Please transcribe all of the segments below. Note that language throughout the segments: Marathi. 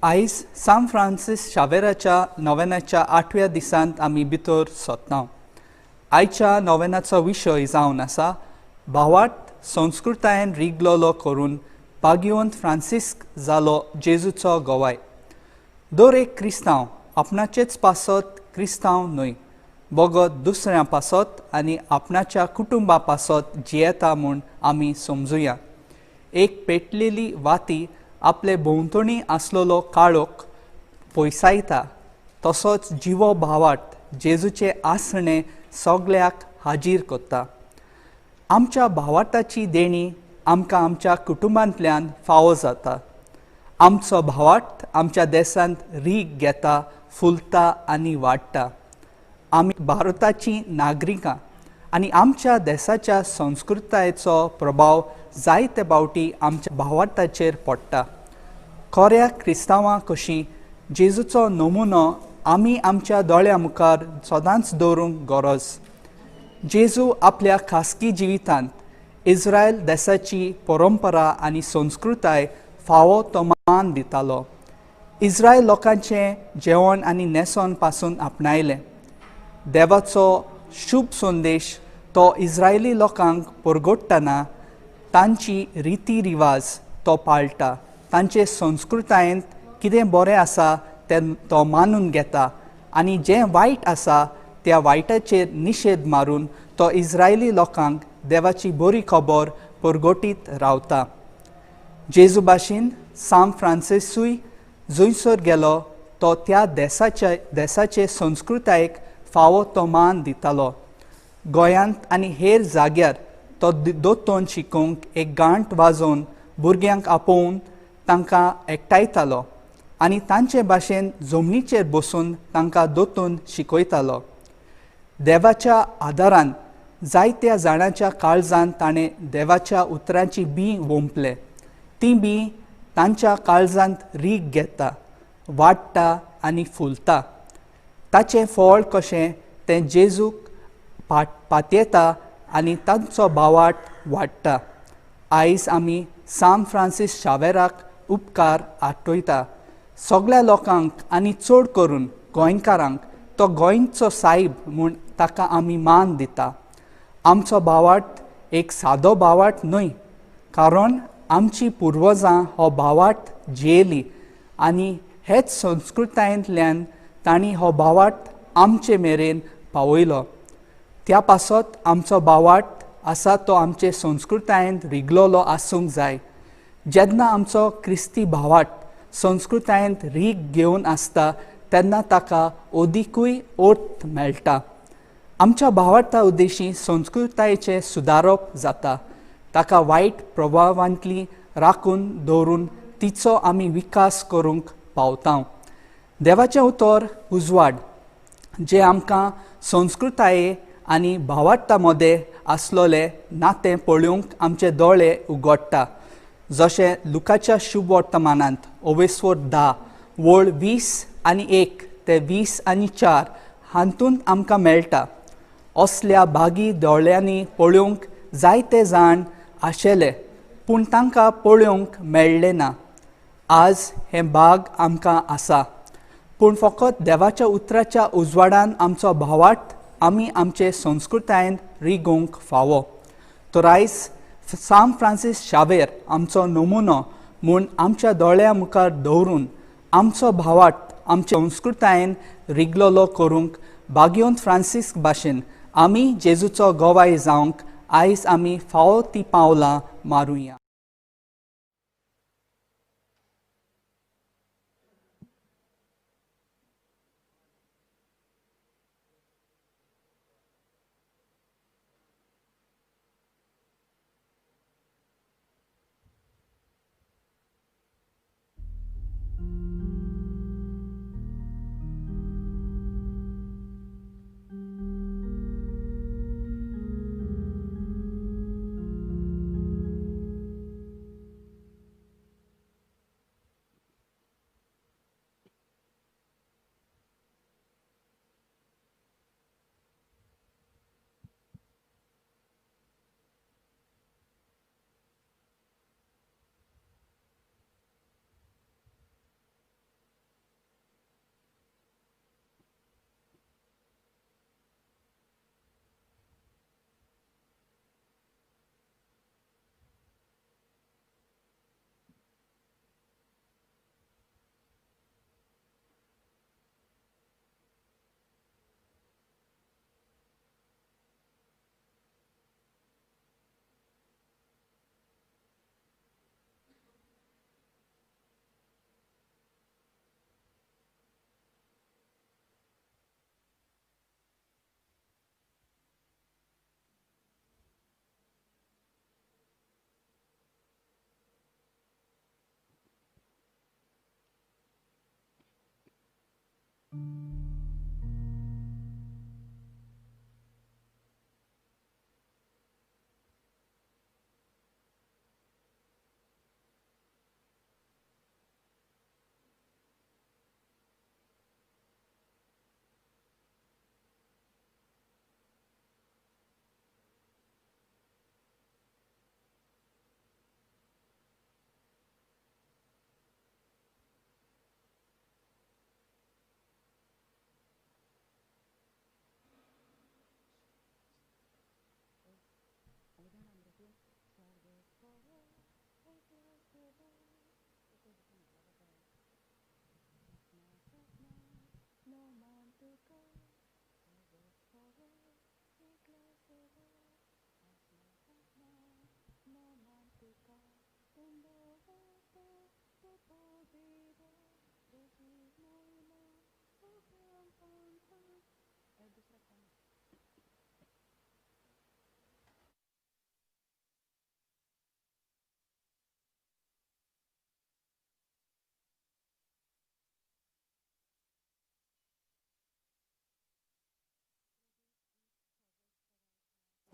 आयज सान फ्रांसीस शावेराच्या नोवेनाच्या 8व्या दिसांत आमी भितर सोदता. आयच्या नोवेनाचो विशय जावन आसा भावार्थ संस्कृतायेन रिगलोलो करून भाग्यवंत फ्रांसिस्क जालो जेजूचो गोवाय. दर एक क्रिस्तांव आपणाचेच पासत क्रिस्तांव न्हय, बोगत दुसऱ्यां पासत आनी आपणाच्या कुटुंबा पासत जियेता म्हूण आमी समजुया. एक पेटलेली वाती आपले भोंवतणी आसलेलो काळोख पयसायता, तसोच जिवो भावार्थ जेजूचे आसणे सगळ्याक हाजीर करता. आमच्या भावार्थाची देणी आमकां आमच्या कुटुंबांतल्यान फावो जाता. आमचो भावार्थ आमच्या देशांत रीग घेता, फुलता आनी वाडटा. आमी भारताची नागरिकां आनी आमच्या देशाच्या संस्कृतायेचो प्रभाव जायते फावटी आमच्या भावार्थाचेर पडटा. खऱ्या क्रिस्तांवां कशी जेजूचो नमुनो आमी आमच्या दोळ्या मुखार सदांच दवरूंक गरज. जेजू आपल्या खासगी जिवितांत इस्रायल देशाची परंपरा आनी संस्कृताय फावो तो मान दितालो. इस्रायल लोकांचें जेवण आनी न्हेसोन पासून आपणायलें. देवाचो शुभ संदेश तो इस्रायली लोकांक परगडटना तांची रिती रिवाज तो पाळटा. तांचे संस्कृतायेंत कितें बरें आसा तें तो मानून घेता आनी जें वायट आसा त्या वायटाचेर निशेध मारून तो इस्रायली लोकांक देवाची बरी खबर परगटीत रावता. जेजू भाशेन सान फ्रांसिसूय जंयसर गेलो तो त्या देशाचे संस्कृतायेक फावो तो मान दितालो. गोंयांत आनी हेर जाग्यार तो दोतोन शिकोवंक एक गांठ वाजोवन भुरग्यांक आपोवन तांकां एकठायतालो आनी तांचे भाशेन जमनीचेर बसून तांकां दोतोन शिकयतालो. देवाच्या आदारान जायत्या जाणांच्या काळजांत ताणें देवाच्या उतरांची बीं वोंपले. ती बीं तांच्या काळजांत रीग घेता, वाडटा आनी फुलता. ताचें फळ कशें तें जेजूक पातयेता आनी तांचो भावार्थ वाडटा. आयज आमी सान फ्रांसीस शावेराक उपकार आठयता. सगळ्या लोकांक आनी चड करून गोंयकारांक तो गोंयचो सायब म्हूण ताका आमी मान दिता. आमचो भावार्थ एक सादो भावार्थ न्हय, कारण आमची पुर्वजां हो भावार्थ जियेली आनी हेच संस्कृतायेंतल्यान तांणी हो भावार्थ आमचे मेरेन पावयलो. त्या पासत आमचो भावार्थ आसा तो आमचे संस्कृतायेंत रिगलोलो आसूंक जाय. जेन्ना आमचो क्रिस्ती भावार्थ संस्कृतायेंत रीग घेवन आसता तेन्ना ताका ओदिकूय अर्थ मेळटा. आमच्या भावार्था उद्देशी संस्कृतायेचें सुदारप जाता. ताका वायट प्रभावांतली राखून दवरून तिचो आमी विकास करूंक पावता. देवाचें उतर उजवाड जें आमकां संस्कृताये आनी भावार्था मदें आसलोलें नातें पळोवंक आमचे दोळे उगडटा. जशें लुकाच्या शुभ वर्तमानांत 10 वळ 20:1 ते 20:4 हातूंत आमकां मेळटा. असल्या बागी दोळ्यांनी पळोवंक जायते जाण आशेले पूण तांकां पळोवंक मेळ्ळें ना. आज हें भाग आमकां आसा, पूण फकत देवाच्या उतराच्या उजवाडान आमचो भावार्थ आमी आमचे संस्कृतायेंत रिगोवंक फावो. तर आयज सान फ्रांसीस शावेर आमचो नमुनो म्हूण आमच्या दोळ्या मुखार दवरून आमचो भावार्थ आमचे संस्कृतायेन रिगलोलो करूंक भाग्यवंत फ्रांसिस्क भाशेन आमी जेजूचो गोवाय जावंक आयज आमी फावो ती पावलां मारुया.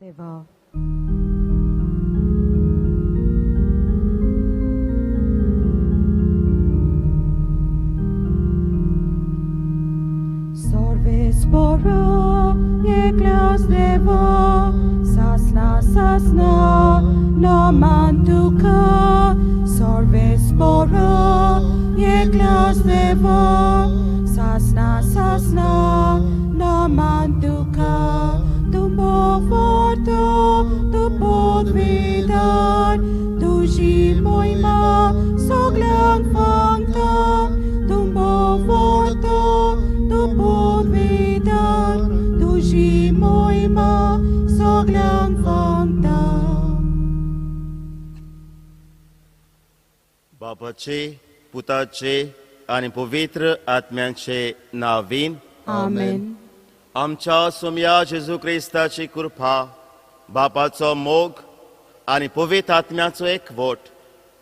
Deva. Sorve sporo, je glas deva, sasna, sasna, no mantuka. Sorve sporo, je glas deva, sasna, sasna, no mantuka. Tumbo forto, tu podvidar, tu moima, soglang fangta. Tumbo forto, tu podvidar, tu moima, soglang fangta. बापाचे, पुताचे आणि पवित्र आत्म्यांचे नावीन Amen. आमच्या सोम्या जेजू ख्रिस्ताची कृपा, बापाचो मोग आणि पवित्र आत्म्याचो एकवट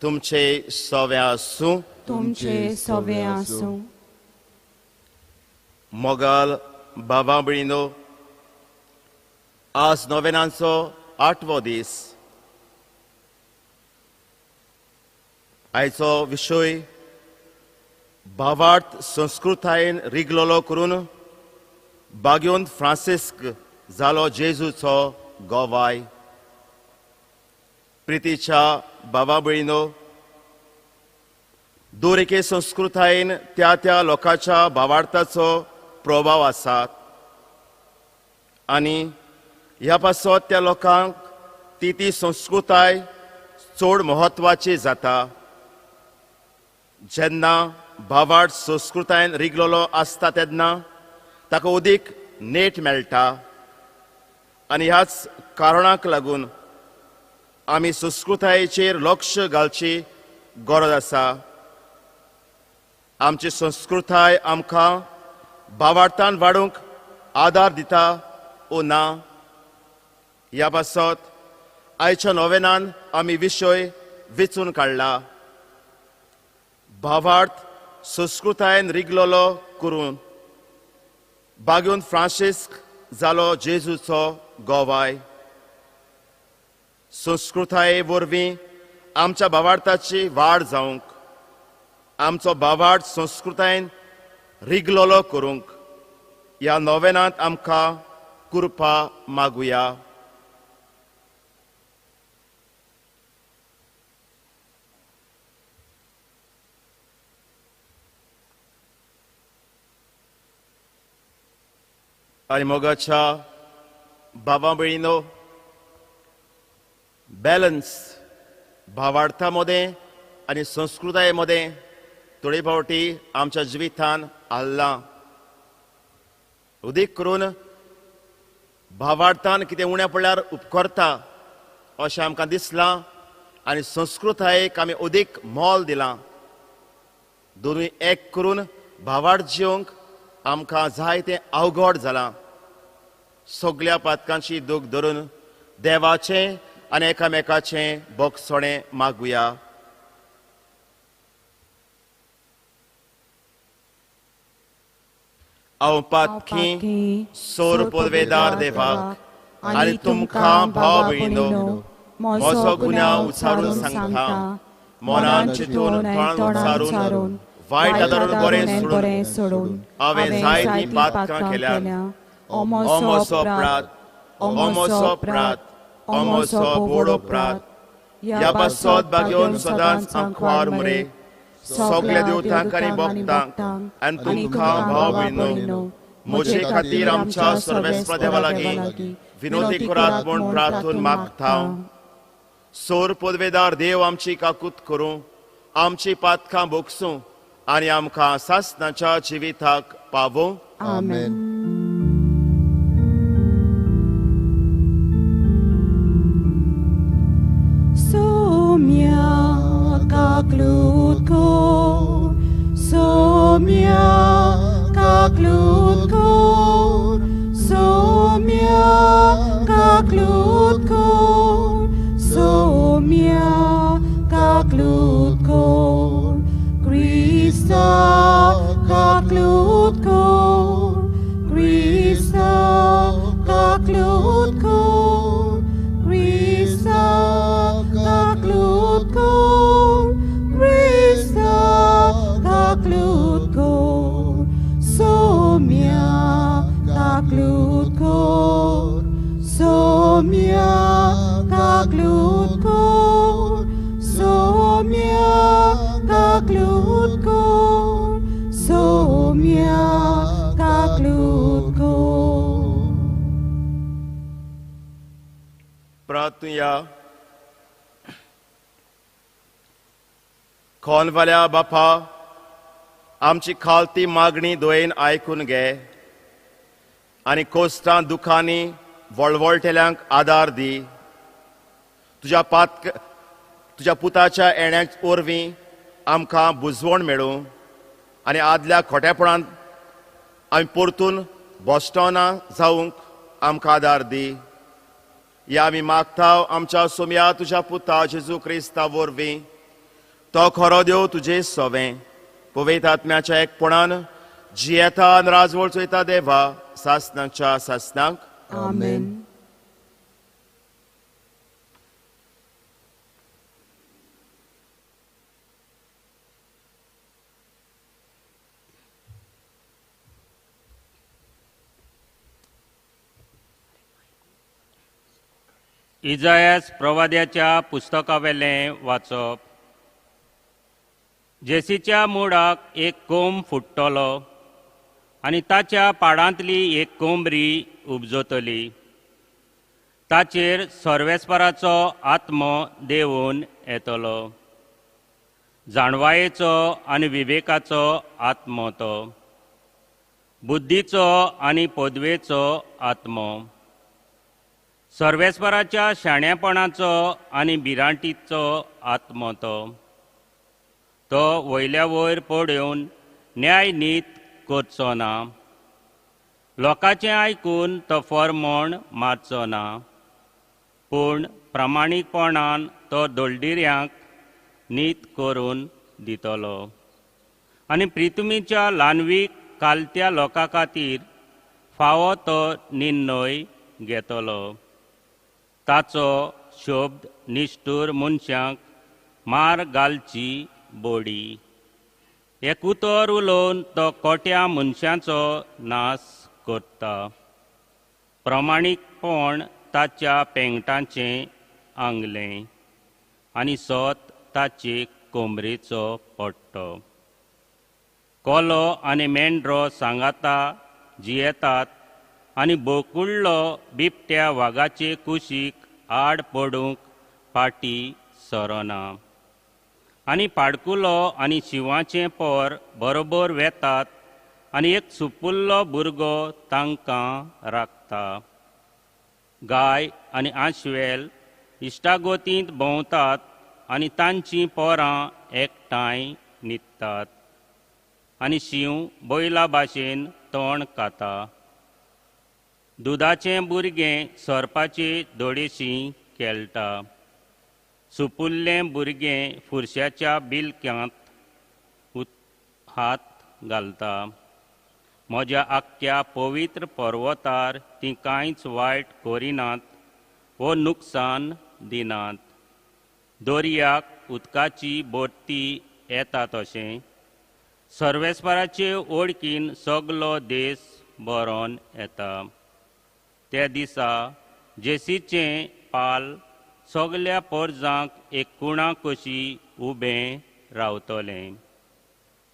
तुमचे सव्या आसूं. Tuमचे sove asu. मोगाल बाबा भयणीनो, आज नोवेनांचो 8वो दीस. आयचो विशय भावार्थ संस्कृतायेन रिगलोलो करून बाग्योन फ्रांसिस्क जालो जेजूचो गोवाय. प्रितीच्या बाबा भयणीनो, दर एके संस्कृतायेन त्या त्या लोकांच्या भावार्थाचो प्रभाव आसात आनी ह्या पासत त्या लोकांक ती संस्कृताय चड म्हत्वाची जाता. जेन्ना भावार्थ संस्कृतायेन रिगलोलो आसता तेन्ना ताका अदीक नेट मेळटा आनी ह्याच कारणाक लागून आमी संस्कृतायेचेर लक्ष घालची गरज आसा. आमची संस्कृताय आमकां भावार्थान वाडूंक आदार दिता ओ ना, ह्या पासत आयच्या नोवेनान आमी विशय वेचून काडला. भावार्थ संस्कृतायेन रिगलोलो करून बाग्योन फ्रांसिस्क जालो जेजूचो गोवाय. संस्कृताये वरवीं आमच्या भावार्थाची वाड जावंक, आमचो भावार्थ संस्कृतायेन रिगलोलो करूंक ह्या नोवेनांत आमकां कृपा मागुया. आणि मोगाच्या बाबा भयणीनो, बॅलन्स भावार्थामध्ये आणि संस्कृतायेमध्ये थोडे फावटी आमच्या जिवितान हाल्ला. उदीक करून भावार्थान कितें उण्या पडल्यार उपकारता अशें आमकां दिसलां आनी संस्कृतायेक आमी अदीक मोल दिलां. दोनूय एक करून भावार्थ जिवंक आमकां जाय तें अवघड जालां. सगळ्या पातकांची दूख धरून देवाचें आनी एकामेकाचें बोगसोणें मागुया. हांव पातकी सोर पदवेदार देवाक आनी तुमकां भाव भयणीनो म्हजो गुन्यांव उचारून सांगता मनान चिंतून तोंडान उचारून वायट आदारून बरें सोडून हांवें जायतीं पातकां केल्यात ओ म्हजो अपराध ओ म्हजो अपराध ओ म्हजो व्हड अपराध ह्या बासोत बागेवन सदांच आंखवार मरे सगल्या देवतांक आनी भक्तांक आनी तुमकां भाव भयणीनो म्हजे खातीर आमच्या सर्वेस्पर देवा लागीं विनोदी करात म्हूण प्रार्थून मागता सोर पदवेदार देव आमची काकूत करूं आमची पातकां भोगसूं आनी आमकां सासणाच्या जिविताक पावूं आमेन. Somia kaklutko, somia kaklutko, somia kaklutko, somia kaklutko, Krista kaklutko, Krista kaklutko, Krista kaklutko, Krista kaklutko, somia kaklutko, somia kaklutko, somia kaklutko, somia kaklutko. प्रार्थुया खोनवाल्या बापा आमची खालती मागणी दोयेन आयकून घे आनी कोस्टां दुखांनी वळवळटेल्यांक आदार दी तुज्या पुताच्या येण्या वरवीं आमकां बुजवण मेळूं आनी आदल्या खोटेपणांत आमी परतून बॉस्टॉना जावंक आमकां आदार दी या आमी मागता आमच्या सोम्या तुज्या पुता जेजू क्रिस्ता वरवीं तो खरो देव तुजे सोवें पवित्र आत्म्याच्या एकपणान जियेता आनी राजवळ चोयता देवा सासणाच्या सासणांक आमेन. इजायास प्रवाद्याच्या पुस्तकावेलें वाचप. जेसीच्या मुळाक एक कोंब फुट्टलो आनी ताच्या पाडांतली एक कोंबरी उपजतली. ताचेर सर्वेस्पराचो आत्मो देंवून येतलो. जाणवायेचो आनी विवेकाचो आत्मो तो, बुद्धीचो आनी पदवेचो आत्मो, सर्वेस्पराच्या शाणेपणाचो आनी भिरांतीचो आत्मो तो वयल्या वयर पडून न्याय नीत करचो ना. लोकांचें आयकून तो फर्मोण मारचो ना, पूण प्रामाणीकपणान तो दळदिऱ्यांक नीत करून दितलो आनी प्रितुमीच्या ल्हानवीक कालत्या लोकां खातीर फावो तो निर्णय घेतलो. ताचो शब्द निश्ठूर मनशांक मार घालची बोडी. एकूतर उलोवन तो कोट्या मनशांचो नाश करता. प्रमाणीकपण ताच्या पेंगटांचें आंगलें आनी सोत ताचे कोंबरेचो पट्टो. कोलो आनी मेंढरो सांगाता जियेतात आनी बोकुळ्ळो बिबट्या वागाचे कुशीक आड पडूंक फाटी सरोना. आनी पाडकुलो आनी शिवाचें पोर बरोबर वेतात आनी एक सुपुल्लो भुरगो तांकां राखता. गाय आनी आश्वेल इश्टागोतींत भोंवतात आनी तांचीं पोरां एकठांय न्हिदतात. आनी शिव बैला भाशेन तोंड खाता. दुदाचें भुरगें सरपाचे दोडेशी खेळटा. सुपुल्लें भुरगें फुरश्याच्या बिलक्यांत हात घालता. म्हज्या आख्ख्या पवित्र पर्वतार ती कांयच वायट करिनात वो नुकसान दिनात. दर्याक उदकाची भरती येता तशें सर्वेस्पराचे ओळखीन सगलो देश बरोवन येता. त्या दिसा जेसीचें पाल सगल्या परजांक एक कुणा कशी उबें रावतलें.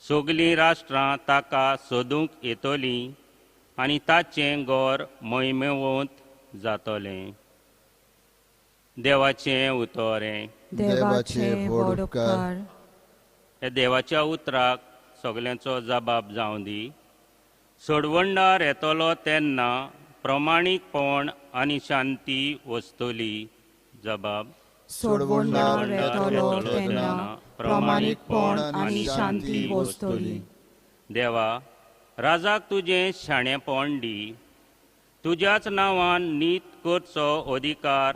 सगलीं राष्ट्रां ताका सोदूंक येतलीं आनी ताचें गोर मोहिमेवंत जातलें. देवाचें उतोरें. देवाचे व्हड उपकार. हे देवाच्या उतराक सगल्यांचो जबाब जावं दी. सोडवंडार येतलो तेन्ना प्रमाणीकपण आनी शांती वस्तली. जबाब. सोडवंडार येतलो तेन्ना प्रामाणीकपण आनी शांती वस्तली. देवा, राजाक तुजें शाणेपण दी. तुज्याच नांवान नीत करचो अधिकार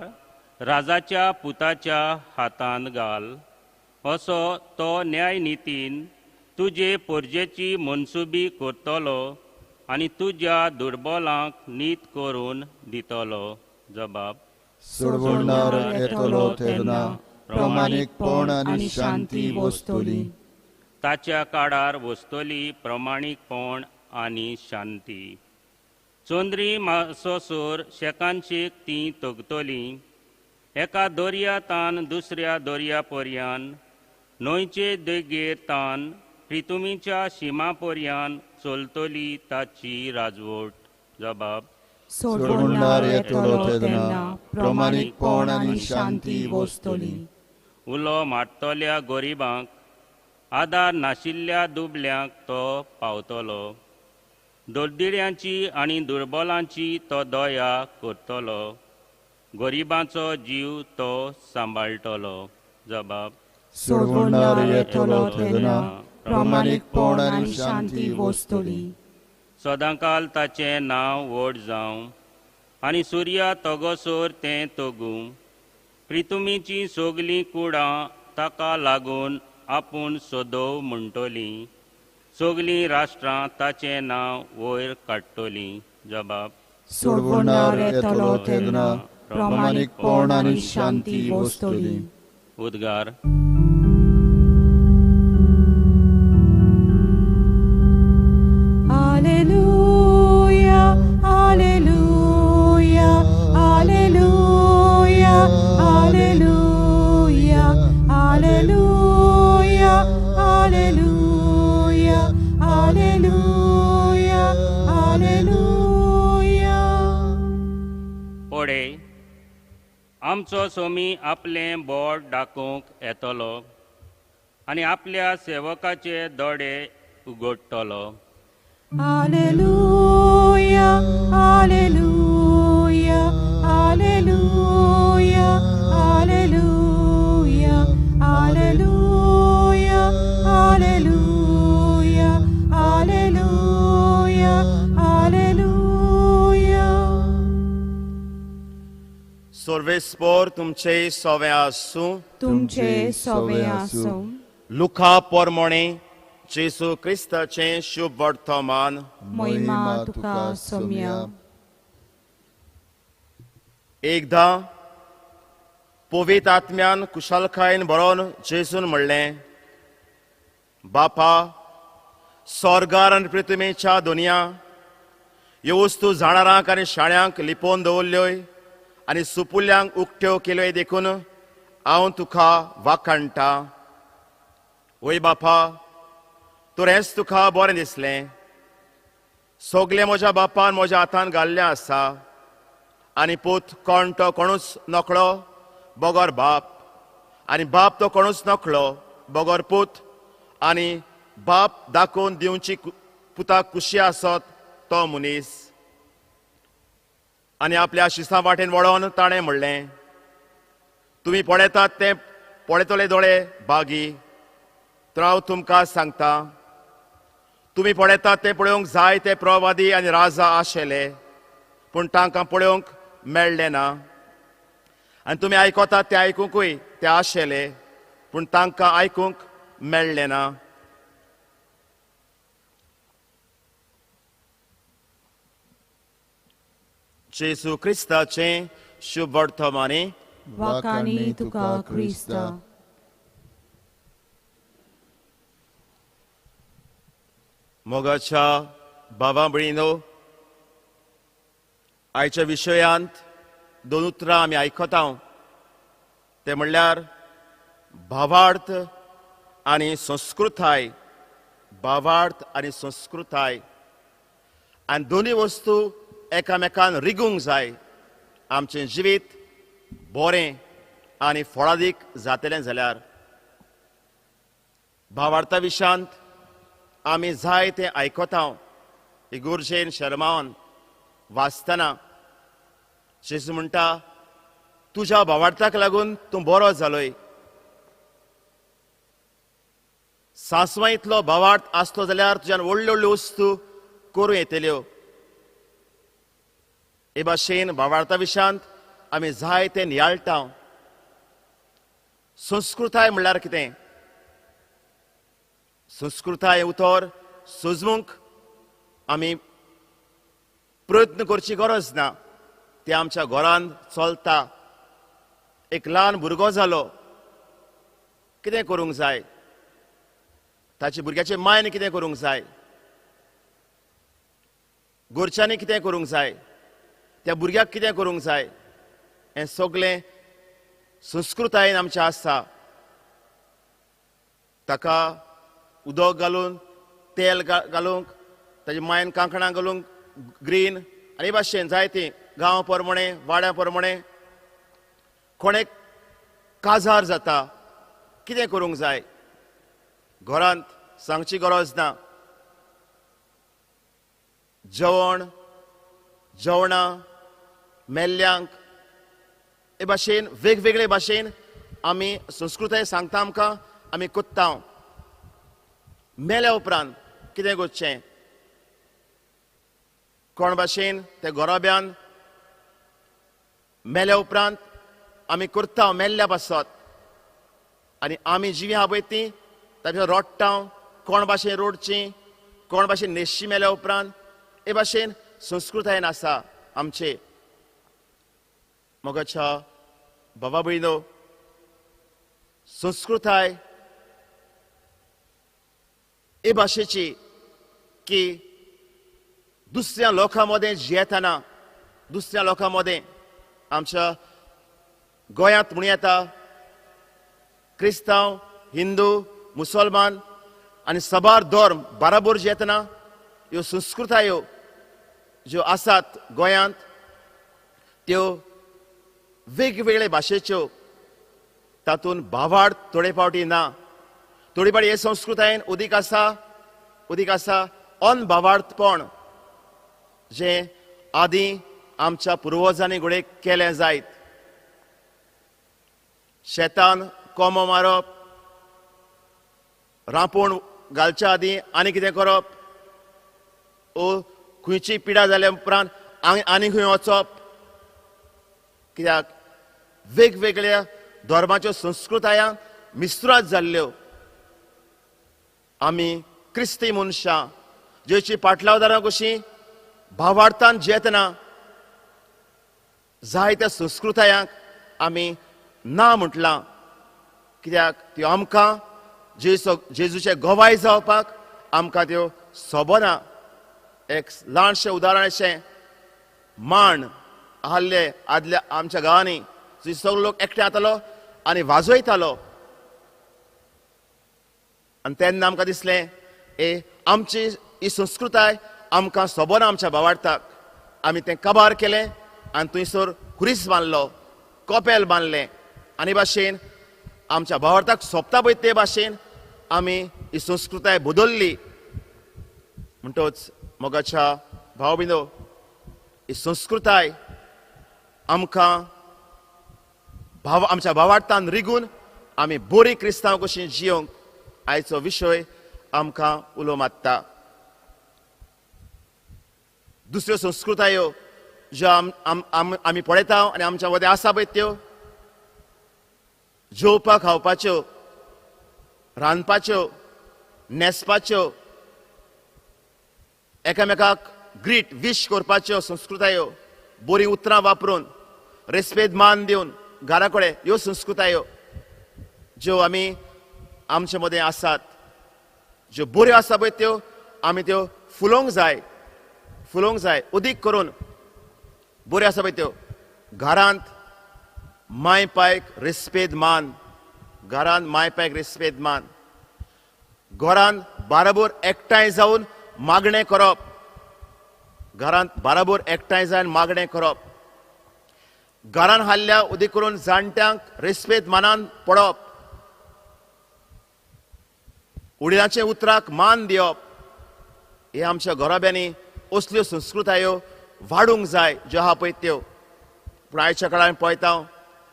राजाच्या पुताच्या हातांत घाल. असो तो न्यायनितीन तुजे परजेची मनसुबी करतलो आनी तुज्या दुर्बलांक नीत करून दितलो. जबाब. सोडवंडार येतलो तेन्ना प्रामाणीकपण आनी शांती वस्तली. ताच्या काळार वस्तली प्रमाणीकपण आनी शांती. चोंद्री मासोसूर शेकांचेक ती तगतली. एका दर्यातान दुसऱ्या दर्या पर्यान न्हंयचे देगेर तान प्रितुमीच्या शिमा पर्यान चलतली ताची राजवट. जबाब. सोडवंडार येतलो तेन्ना प्रामाणीकपण आनी शांती वस्तली. उलो मारतल्या गरिबांक आदार नाशिल्ल्या दुबल्यांक तो पावतलो. दोड्डिड्यांची आनी दुर्बलांची तो दया करतलो. गरिबांचो जीव तो सांबाळटलो. जबाब. सोडवंडार येतलो तेन्ना प्रामाणीकपण आनी शांती वस्तली. सदांकाल ताचें नांव व्हड जावं आनी सुर्या तगोसोर तें तगूं. प्रितुमीची सगलीं कुडां ताका लागून आपूण सोदोव म्हणटलीं. सगलीं राष्ट्रां ताचें नांव वयर काडटलीं. जबाब. सोडवंडार येतलो तेन्ना प्रामाणीकपण आनी शांती वस्तली. उद्गार. Alleluia, Alleluia, Alleluia, Alleluia, Alleluia, Alleluia, Alleluia, Alleluia. पळय, आमचो सोमी आपलें बोट दाखोवंक येतलो आनी आपल्या सेवकाचे दोळे उगडटलो. Alleluia, Alleluia, Alleluia, Alleluia, Alleluia, Alleluia, Alleluia, Alleluia. सर्वेस्पर तुमचे सोवे आसूं. तुमचे सोवे आसूं. लुका पोरमोणे जेसू क्रिस्ताचें शुभ वर्तमान. महिमा तुका सोम्या. एकदा पवित्र आत्म्यान कुशलकायेन बरोवन जेसून म्हणलें, बापा, स्वर्गार आनी पृथ्वीच्या दोनया ह्यो वस्तू झाडारांक आनी शाळ्यांक लिपोवन दवरल्योय आनी सुपुल्यांक उक्त्यो केल्योय देखून हांव तुका वाखाणटा. वय बापा, तुरेंच तुका बरें दिसलें. सगलें म्हज्या बापान म्हज्या हातान घाल्लें आसा आनी पूत कोण तो कोणूच नकळो बगोर बाप, आनी बाप तो कोणूच नकळो बगोर पूत, आनी बाप दाखोवन दिवची पुताक खुशी आसत तो मनीस. आनी आपल्या शिसा वाटेन वळोन ताणें म्हणलें, तुमी पळयतात ते पळयतले दोळे बागी, तर हांव तुमकां सांगता, तुमी पळयतात ते पळोवंक जाय ते प्रवादी आनी राजा आशिल्ले, पूण तांकां पळोवंक मेळ्ळे ना. आनी तुमी आयकतात ते आयकूंकूय ते आशिल्ले, पूण तांकां आयकूंक मेळ्ळे ना. जेजू क्रिस्ताचें शुभ वर्तमानी वाकानी तुका क्रिस्ता. मोगाच्या बाबा भयणीनो, आयच्या विशयांत दोन उतरां आमी आयकता. ते म्हणल्यार भावार्थ आनी संस्कृताय. भावार्थ आनी संस्कृताय, आनी दोनूय वस्तू एकामेकान रिगूंक जाय. आमचें जिवीत बरें आनी फळादीक जातलें जाल्यार. भावार्था विशयांत आमी जाय तें आयकता. इगुर्जेन शर्मावन वाचतना जेजू म्हणटा, तुज्या भावार्थाक लागून तूं बरो जालोय. सांसवां इतलो भावार्थ आसलो जाल्यार तुज्यान व्हडल्यो व्हडल्यो वस्तू करूं येतल्यो. हे भाशेन भावार्था विशयांत आमी जाय तें नियाळटा. संस्कृताय म्हणल्यार कितें? संस्कृताय उतर सजमूंक आमी प्रयत्न करची गरज ना. ते आमच्या घरांत चलता. एक ल्हान भुरगो जालो, कितें करूंक जाय? ताच्या भुरग्याचे मायन कितें करूंक जाय? घरच्यांनी कितें करूंक जाय? त्या भुरग्याक कितें करूंक जाय? हें सगळें संस्कृतायेन आमचें आसा. ताका उदक घालून, तेल घालूंक, ताच्या मायन कांकणां घालूंक, ग्रीन आनी भाशेन जायतीं गांव प्रमाणे वाड्या प्रमाणे. कोणेक काजार जाता, कितें करूंक जाय? घरांत सांगची गरज ना. जेवणां मेल्ल्यांक हे भाशेन वेगवेगळे भाशेन आमी संस्कृताय सांगता. आमकां आमी कोत्ता. मेल्या उपरांत कितें करचें? कोण भाशेन ते गोरोब्यान मेल्या उपरांत आमी करता मेल्ल्या पासत. आनी आमी जीं आहा पळय तीं ताच्या रोडटा. कोण भाशेन रोडचीं, कोण भाशेन न्हेसची मेल्या उपरांत. हे भाशेन संस्कृतायेन आसा आमचे. मोगाच्या बाबा भयणो, संस्कृताय हे भाशेची की दुसऱ्या लोकां मदें जियेतना, दुसऱ्या लोकां मदें आमच्या गोंयांत म्हूण येता क्रिस्तांव, हिंदू, मुसलमान आनी सबार धर्म बाराबोर जियेतना ह्यो संस्कृतायो ज्यो आसात गोंयांत त्यो वेगवेगळे भाशेच्यो. तातूंत भावार्थ थोडे फावटी ना. थोडी फावटी हे संस्कृतायेन उदीक आसा अनभावार्थपण जें आदीं आमच्या पुर्वजांनी घोडे केलें जायत. शेतान कोमो मारप, रांपोण घालच्या आदीं आनी कितें करप, ओ खंयची पिडा जाल्या उपरांत आनी खंय वचप. कित्याक वेगवेगळ्या धर्माच्यो संस्कृताया मिस्त्रात जाल्ल्यो. आमी क्रिस्ती मनशां जेची पाटलावदारां कशीं भावार्थान जियेतना जायत्या संस्कृतायांक आमी ना म्हटलां. कित्याक त्यो आमकां जेजूचे गोवाय जावपाक आमकां त्यो सोबना. एक ल्हानशें उदाहरण अशें, मांड आहले आदल्या आमच्या गांवांनी थंय सगळे लोक एकठांय जातालो आनी वाजयतालो. आनी तेन्ना आमकां दिसलें आमची ही संस्कृताय आमकां सोबना आमच्या भावार्थाक. आमी तें काबार केलें आनी थंयसर खुरीस बांदलो, कोपेल बांदलें. आनी भाशेन आमच्या भावार्थाक सोंपता पळय ते भाशेन आमी ही संस्कृताय बदलली. म्हणटच मोगाच्या भाव भयणो, ही संस्कृताय आमकां आमच्या भावार्थान रिगून आमी बरी क्रिस्तांव कशीं जियोंक आयचो विशय आमकां उलो मारता. दुसऱ्यो संस्कृतायो ज्यो आमी पळयता आनी आमच्या मदें आसा पळय त्यो जेवपाक खावपाच्यो, रांदपाच्यो, न्हेसपाच्यो, एकामेकाक ग्रीट विश करपाच्यो संस्कृतायो बरी उतरां वापरून रेस्पेद मान दिवन घरा कडेन ह्यो संस्कृतायो ज्यो आमी आमचे मदें आसात, ज्यो बऱ्यो आसा पळय त्यो आमी त्यो फुलोवंक जाय अदीक करून बऱ्यो आसा पळय त्यो घरांत माय पायक रेस्पेद मान, घरांत माय पायक रेस्पेद मान, घरांत बाराबोर एकठांय जावन मागणें करप, घरांत बाराबोर एकठांय जावन मागणें करप, घरांत हाल्ल्या अदीक करून जाणट्यांक रेस्पेद मानान पडप, उडिलांचे उतराक मान दिवप, हे आमच्या घराब्यांनी असल्यो संस्कृतायो वाडूंक जाय ज्यो आहा पळय त्यो. पूण आयच्या काळान पळयता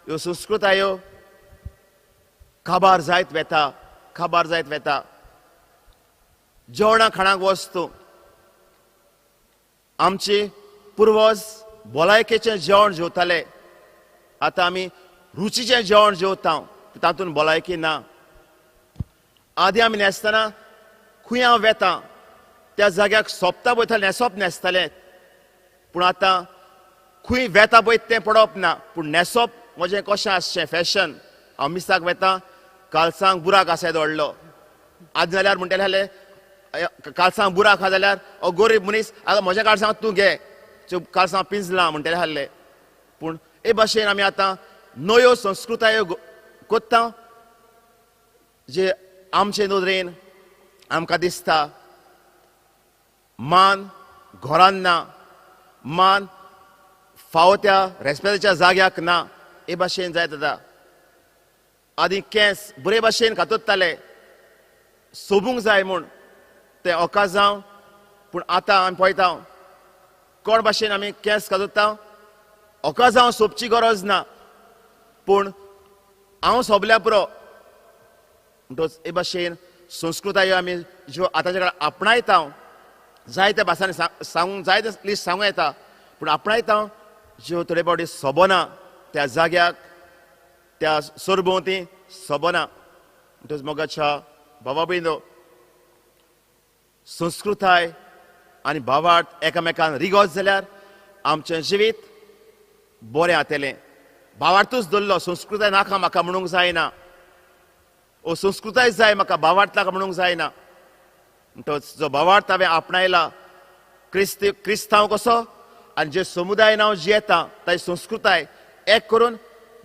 ह्यो संस्कृतायो काबार जायत वेता. जेवणा खाणाक वस्तू आमचे पुर्वज भलायकेचें जेवण जेवताले, आतां आमी रुचीचें जेवण जेवता, तातूंत भलायकी ना. आदी आमी न्हेसतना खंय हांव वेता त्या जाग्याक सोंपता पळय न्हेसप न्हेसताले, पूण आतां खंय वेता पळय तें पडप ना, पूण न्हेसप म्हजें कशें आसचें फॅशन. हांव मिसाक वेता कालसांक बुराक आसाय दवरलो, आद जाल्यार म्हणटाले जाल्यार कालसांक बुराक आहा जाल्यार गरीब मनीस आतां म्हज्या कालसांक तूं घे, कालसांव पिंजलां म्हणटाले आहले. पूण हे भाशेन आमी आतां नव्यो संस्कृतायो कोत्ता जे आमचे नदरेन आमकां दिसता मान घरांत ना, मान फावो त्या रेस्पेदाच्या जाग्याक ना, हे भाशेन जायत आतां. आदी केंस बरे भाशेन कातरताले, सोबूंक जाय म्हूण ते ओकाज जावं, पूण आतां आमी पळयता कोण भाशेन आमी केंस कातरता, ओकाज जावं सोबची गरज ना, पूण हांव सोबल्या पुरो. म्हणटच हे भाशेन संस्कृतायो आमी ज्यो आतांच्या काळार आपणायता, जायत्या भासांनी सांगूंक जायते लिस्ट सांगूं येता, पूण आपणायता ज्यो थोडे फावटी सोबना त्या जाग्याक, त्या सरभोंवती सोबना. म्हणटच मोगाच्या भावा भयणो, संस्कृताय आनी भावार्थ एकामेकान रिगोत जाल्यार आमचें जिवीत बरें जातलें. भावार्थूच धरलो, संस्कृताय नाका म्हाका म्हणूंक जायना, ओ संस्कृताय जाय म्हाका भावार्थ नाका म्हणूंक जायना. म्हणटच जो भावार्थ हांवें आपणायला क्रिस्तांव कसो आनी जे समुदाय हांव जियेता ताची संस्कृताय एक करून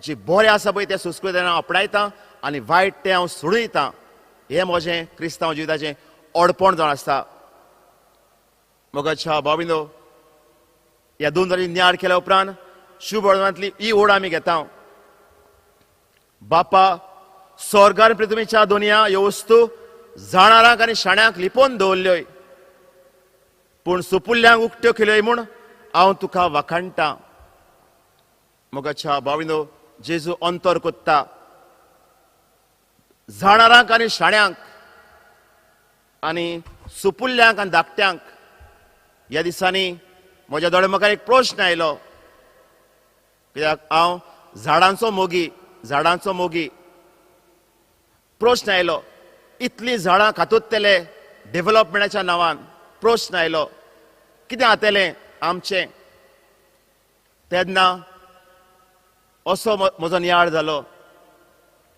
जी बरें आसा पळय त्या संस्कृताय हांव आपणायता आनी वायट तें हांव सोडून दिता. हें म्हजें क्रिस्तांव जिविताचें ओडपण जावन आसता. मोगाच्या भाविनो, ह्या 2 वरांनी न्याड केल्या उपरांत शुभ वर्तमानांतली ही ओड आमी घेता. बापा, स्वर्गार आनी पृथ्वीच्या दोनया ह्यो वस्तू जाणारांक आनी शाण्यांक लिपोवन दवरल्योय, पूण सुपुल्ल्यांक उक्त्यो केल्योय म्हूण हांव तुका वाखाणटां. मोगाच्या भाविनो, जेजू अंतर कोत्ता जाणारांक आनी शाण्यांक आनी सुपुल्ल्यांक आनी धाकट्यांक. ह्या दिसांनी म्हज्या दोळे म्हाका एक प्रश्न आयलो, कित्याक हांव झाडांचो मोगी. प्रश्न आयलो, इतलीं झाडां कातरतले डेव्हलपमेंटाच्या नांवान. प्रश्न आयलो, कितें जातलें आमचें? तेन्ना असो म्हजो नियाळ जालो,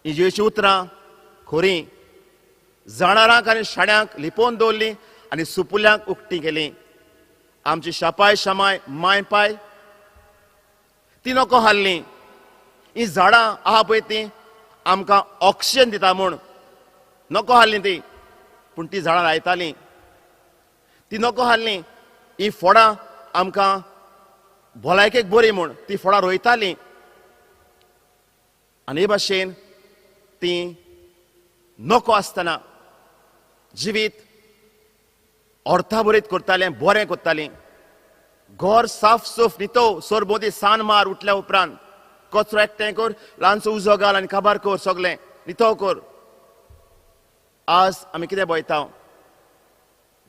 ही जेची उतरां खरीं जाणारांक आनी शाण्यांक लिपोवन दवरलीं आनी सुपुल्यांक उक्तीं केलीं. आमची शापाय शामाय माय पाय ती नको हाल्लीं. ही झाडां आहा पळय तीं आमकां ऑक्सिजन दिता म्हूण नको हाल्लीं ती, पूण ती झाडां लायतालीं. ती नको हाल्लीं. ही फळां आमकां भलायकेक बरी म्हूण ती फळां रोयतालीं. आनी हे भाशेन ती नको आसतना जिवीत अर्थाभरीत करतालें, बरें करतालीं. घर साफ सूफ नितळ, सरभोंवती सान मार, उठल्या उपरांत कचरो एकठांय कर, ल्हानसो उजो घाल आनी काबार कर, सगळें नितळ कर. आज आमी कितें पळयता,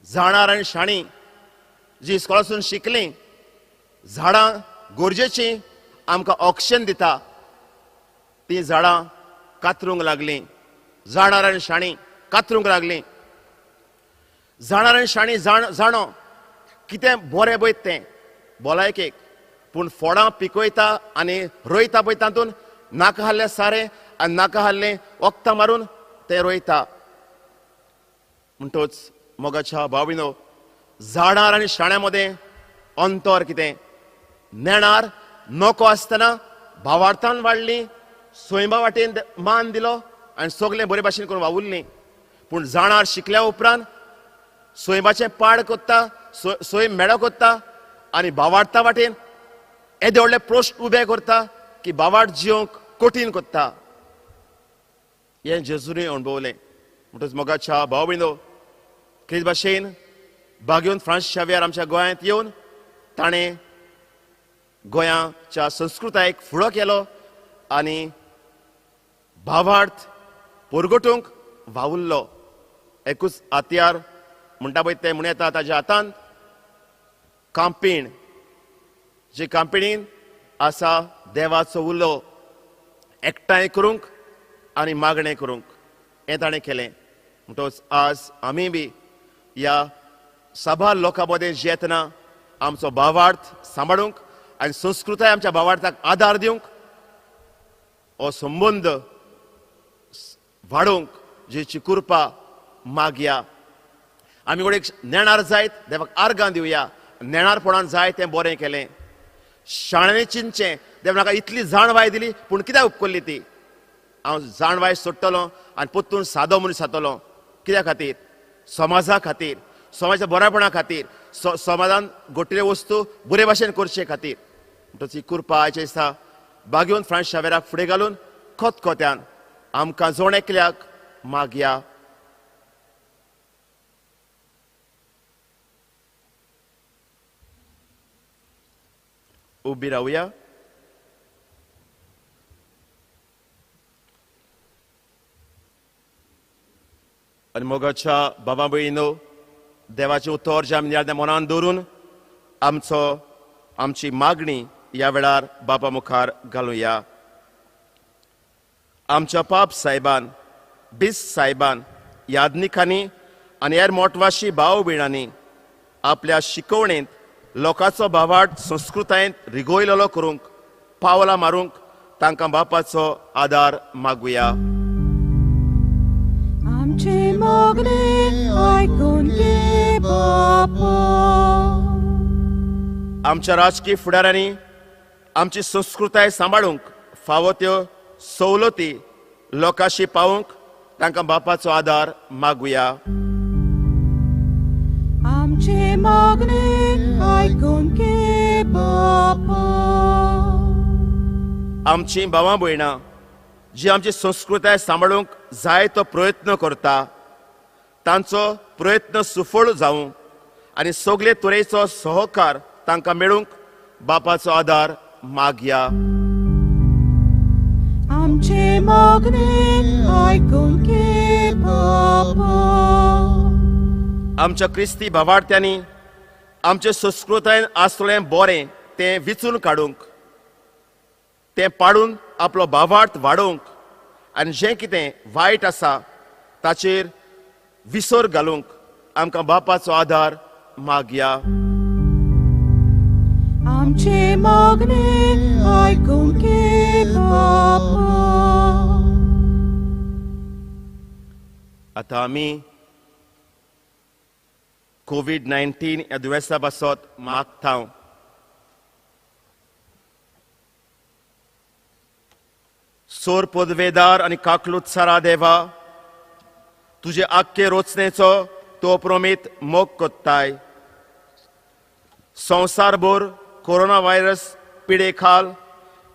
जाणार आनी शाणी जी इस्कॉलासून शिकलीं, झाडां गरजेचीं आमकां ऑक्सिजन दिता, तीं झाडां कातरूंक लागलीं. जाणार आनी शाणी कातरूंक लागलीं. जाणार आनी शाणी जाणो कितें बरें पळय तें भलायकेक, पूण फोडां पिकयता आनी रोयता पळय तातूंत नाका हाल्लें सारें आनी नाका हाल्लें वखदां मारून ते रोयता. म्हणटच मोगाच्या भाविनो, झाडार आनी शाण्या मदें अंतर कितें? नेणार नोको आसतना भावार्थान वाडली, सोयंबा वाटेन मान दिलो आनी सगलें बरे भाशेन करून वावुरलीं. पूण जाणार शिकल्या उपरांत सोयंबाचें पाड कोत्ता, सोय मेळो कोत्ता आनी भावार्था वाटेन येदे व्हडले प्रश्न उबे करता की भावार्थ जियोंक कठीण कोत्ता. हें जेजूनय अणभवलें. म्हणटच मोगाच्या भाव भयणो, तेच भाशेन बागेवन फ्रांस शाव्यार आमच्या गोंयांत येवन ताणें गोंयाच्या संस्कृतायेक फुडो केलो आनी भावार्थ परगटूंक वावुरलो. एकूच हातयार म्हणटा पळय तें म्हूण येता ताच्या हातांत कांपीण, जे कांपिणीन आसा देवाचो उलो एकठांय करूंक आनी मागणें करूंक, हें ताणें केलें. म्हणटच आज आमी बी ह्या सभा लोकां मदें जेतना आमचो भावार्थ सांबाळूंक आनी संस्कृताय आमच्या भावार्थाक आदार दिवंक, हो संबंद वाडोवंक जेची कृपा मागया. आमी कोण एक नेणार जायत देवाक आर्गां दिवया. नेणारपणान जाय तें बरें केलें. शाण्यांनी चिंतचें, देव म्हाका इतली जाणवाय दिली पूण कित्याक उपकरली ती? हांव जाणवाय सोडटलों आनी परतून सादो मनीस जातलों. कित्या खातीर? समाजा खातीर, समाजाच्या बरेपणा खातीर, समाजान घडटल्यो वस्तू बरे भाशेन करचे खातीर. म्हणटच ही कृपा आयच्या दिसा बागेवन फ्रांस शावेराक फुडें घालून खतखत्यान आमकां जोण एकल्याक मागया. उबी रावया. आनी मोगाच्या बाबा भयणीनो, देवाचें उतर जे आमी नियाळ मनान दवरून आमची मागणी ह्या वेळार बाबा मुखार घालुया. आमच्या पाप साहेबान, बिस साहेबान, यादनिकांनी आनी हेर मोठवाशी भाव भयणांनी आपल्या शिकवणेंत लोकांचो भावार्थ संस्कृतायेंत रिगोयलेलो करूंक, पावलां मारूंक तांकां बापाचो आदार मागुया. आमचे मागणे आयकून घे बापा. आमच्या राजकीय फुडाऱ्यांनी आमची संस्कृताय सांबाळूंक फावो त्यो सवलती लोकांशी पावूंक तांकां बापाचो आदार मागुया. आमचे मागणे आयकून घे बापा. आमची भावां भयणां जी आमची संस्कृताय सांबाळूंक जाय तो प्रयत्न करता, तांचो प्रयत्न सुफळ जावं आनी सगळे तरेचो सहकार तांकां मेळूंक बापाचो आदार मागया. आमचे मागणे आयकून घे बापा. आमच्या क्रिस्ती भावार्थ्यांनी आमचे संस्कृतायेन आसलें बरें तें विचून काडूंक, तें पाडून आपलो भावार्थ वाडोवंक आनी जें कितें वायट आसा ताचेर विसर घालूंक आमकां बापाचो आदार मागया. आमचे मागणे आयकून घे बापा. आतां आमी कोविड-19 ह्या दुयेंसा पासत मागता. सोर पदवेदार आनी काकलुत्सारा देवा, तुजे आख्खे रोचनेचो तो प्रोमीत मोग कोत्ताय. संवसारभर कोरोना व्हायरस पिडे खाल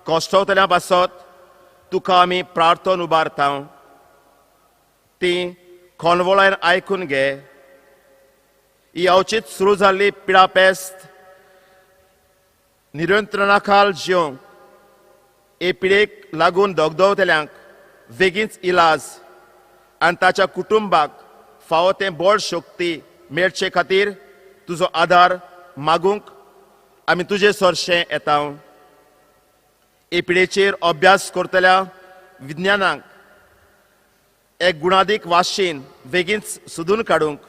कोश्टवतल्या पासत तुका आमी प्रार्थन उबारता. ती खोनवळायन आयकून घे. ही अवचित सुरू जाल्ली पिडा पेस्त नियंत्रणा खाल जिवंक, हे पिडेक लागून दोगदोवतल्यांक बेगीनच इलाज आनी ताच्या कुटुंबाक फावो तें बळ शक्ती मेळचे खातीर तुजो आदार मागूंक आमी तुजे सरशें येता. हे पिडेचेर अभ्यास करतल्या विज्ञानाक एक गुणादीक वाशीन बेगीनच सोदून काडूंक